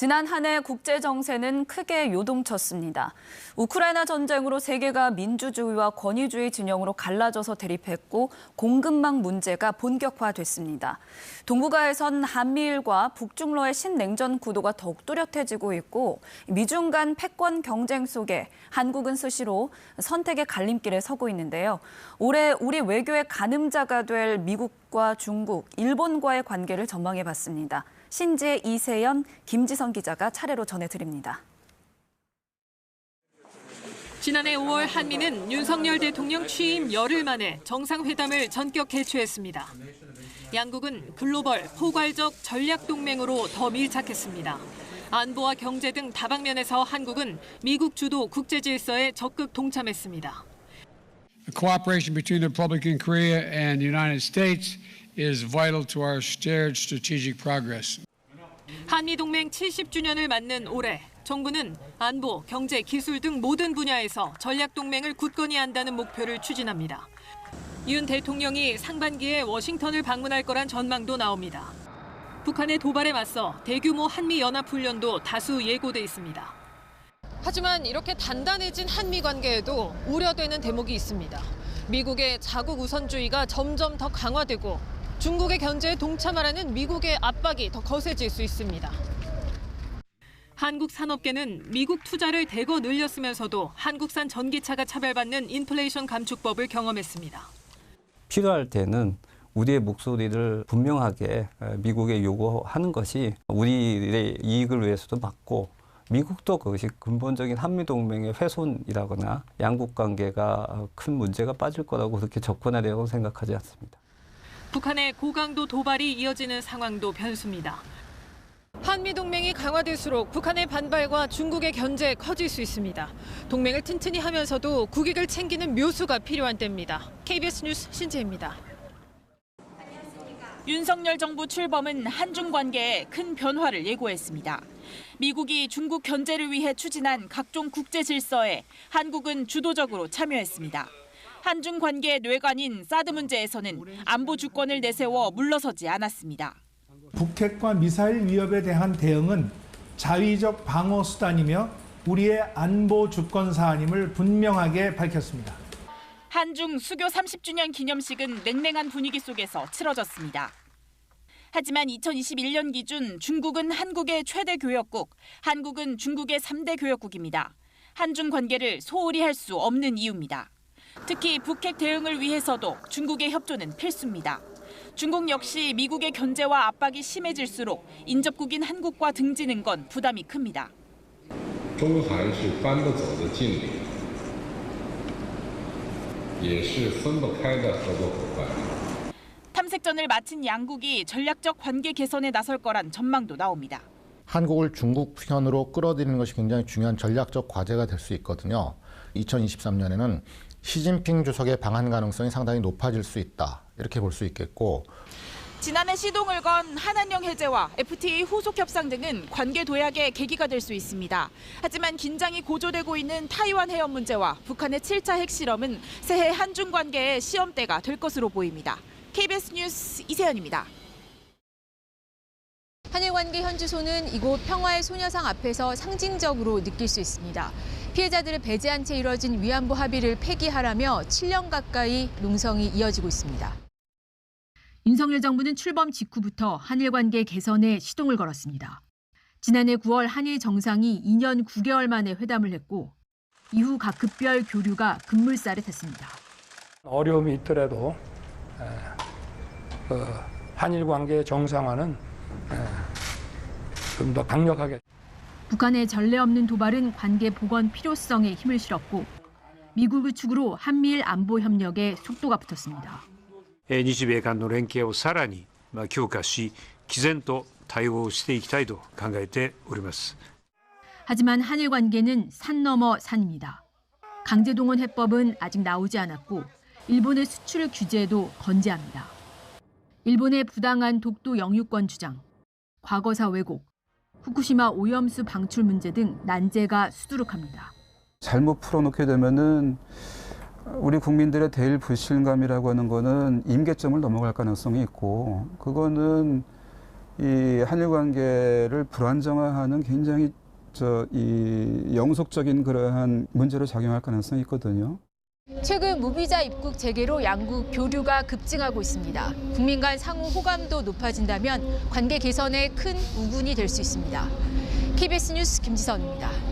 지난 한 해 국제 정세는 크게 요동쳤습니다. 우크라이나 전쟁으로 세계가 민주주의와 권위주의 진영으로 갈라져서 대립했고 공급망 문제가 본격화됐습니다. 동북아에선 한미일과 북중러의 신냉전 구도가 더욱 뚜렷해지고 있고 미중 간 패권 경쟁 속에 한국은 스시로 선택의 갈림길에 서고 있는데요. 올해 우리 외교의 가늠자가 될 미국과 중국, 일본과의 관계를 전망해봤습니다. 신지혜, 이세연, 김지선 기자가 차례로 전해드립니다. 지난해 5월 한미는 윤석열 대통령 취임 열흘 만에 정상회담을 전격 개최했습니다. 양국은 글로벌, 포괄적 전략 동맹으로 더 밀착했습니다. 안보와 경제 등 다방면에서 한국은 미국 주도 국제 질서에 적극 동참했습니다. The cooperation between the Republic of Korea and the United States is vital to our shared strategic progress. 한미 동맹 70주년을 맞는 올해 정부는 안보, 경제, 기술 등 모든 분야에서 전략 동맹을 굳건히 한다는 목표를 추진합니다. 윤 대통령이 상반기에 워싱턴을 방문할 거란 전망도 나옵니다. 북한의 도발에 맞서 대규모 한미 연합 훈련도 다수 예고돼 있습니다. 하지만 이렇게 단단해진 한미 관계에도 우려되는 대목이 있습니다. 미국의 자국 우선주의가 점점 더 강화되고 중국의 견제에 동참하라는 미국의 압박이 더 거세질 수 있습니다. 한국 산업계는 미국 투자를 대거 늘렸으면서도 한국산 전기차가 차별받는 인플레이션 감축법을 경험했습니다. 필요할 때는 우리의 목소리를 분명하게 미국에 요구하는 것이 우리의 이익을 위해서도 맞고 미국도 그것이 근본적인 한미동맹의 훼손이라거나 양국 관계가 큰 문제가 빠질 거라고 그렇게 접근하려고 생각하지 않습니다. 북한의 고강도 도발이 이어지는 상황도 변수입니다. 한미 동맹이 강화될수록 북한의 반발과 중국의 견제에 커질 수 있습니다. 동맹을 튼튼히 하면서도 국익을 챙기는 묘수가 필요한 때입니다. KBS 뉴스 신지혜입니다. 윤석열 정부 출범은 한중 관계에 큰 변화를 예고했습니다. 미국이 중국 견제를 위해 추진한 각종 국제 질서에 한국은 주도적으로 참여했습니다. 한중 관계의 뇌관인 사드 문제에서는 안보 주권을 내세워 물러서지 않았습니다. 북핵과 미사일 위협에 대한 대응은 자위적 방어 수단이며 우리의 안보 주권 사안임을 분명하게 밝혔습니다. 한중 수교 30주년 기념식은 냉랭한 분위기 속에서 치러졌습니다. 하지만 2021년 기준 중국은 한국의 최대 교역국, 한국은 중국의 3대 교역국입니다. 한중 관계를 소홀히 할 수 없는 이유입니다. 특히 북핵 대응을 위해서도 중국의 협조는 필수입니다. 중국 역시 미국의 견제와 압박이 심해질수록 인접국인 한국과 등지는 건 부담이 큽니다. 中韩是搬不走的近邻，也是分不开的合作伙伴。 탐색전을 마친 양국이 전략적 관계 개선에 나설 거란 전망도 나옵니다. 한국을 중국 편으로 끌어들이는 것이 굉장히 중요한 전략적 과제가 될 수 있거든요. 2023년에는 시진핑 주석의 방한 가능성이 상당히 높아질 수 있다. 이렇게 볼 수 있겠고. 지난해 시동을 건 한한령 해제와 FTA 후속 협상 등은 관계 도약의 계기가 될 수 있습니다. 하지만 긴장이 고조되고 있는 타이완 해협 문제와 북한의 7차 핵실험은 새해 한중 관계의 시험대가 될 것으로 보입니다. KBS 뉴스 이세연입니다. 한일 관계 현주소는 이곳 평화의 소녀상 앞에서 상징적으로 느낄 수 있습니다. 피해자들을 배제한 채 이뤄진 위안부 합의를 폐기하라며 7년 가까이 농성이 이어지고 있습니다. 윤석열 정부는 출범 직후부터 한일 관계 개선에 시동을 걸었습니다. 지난해 9월 한일 정상이 2년 9개월 만에 회담을 했고 이후 각 급별 교류가 급물살에 탔습니다. 어려움이 있더라도 한일 관계 정상화는 좀 더 강력하게. 북한의 전례 없는 도발은 관계 복원 필요성에 힘을 실었고 미국의 축으로 한미일 안보 협력에 속도가 붙었습니다. 日米間の連携をさらに強化し、毅然と対応していきたいと考えております。 하지만 한일 관계는 산 넘어 산입니다. 강제동원 해법은 아직 나오지 않았고 일본의 수출 규제도 건재합니다. 일본의 부당한 독도 영유권 주장, 과거사 왜곡, 후쿠시마 오염수 방출 문제 등 난제가 수두룩합니다. 잘못 풀어놓게 되면은 우리 국민들의 대일 불신감이라고 하는 거는 임계점을 넘어갈 가능성이 있고 그거는 이 한일 관계를 불안정화하는 굉장히 이 영속적인 그러한 문제로 작용할 가능성이 있거든요. 최근 무비자 입국 재개로 양국 교류가 급증하고 있습니다. 국민 간 상호 호감도 높아진다면 관계 개선에 큰 우군이 될 수 있습니다. KBS 뉴스 김지선입니다.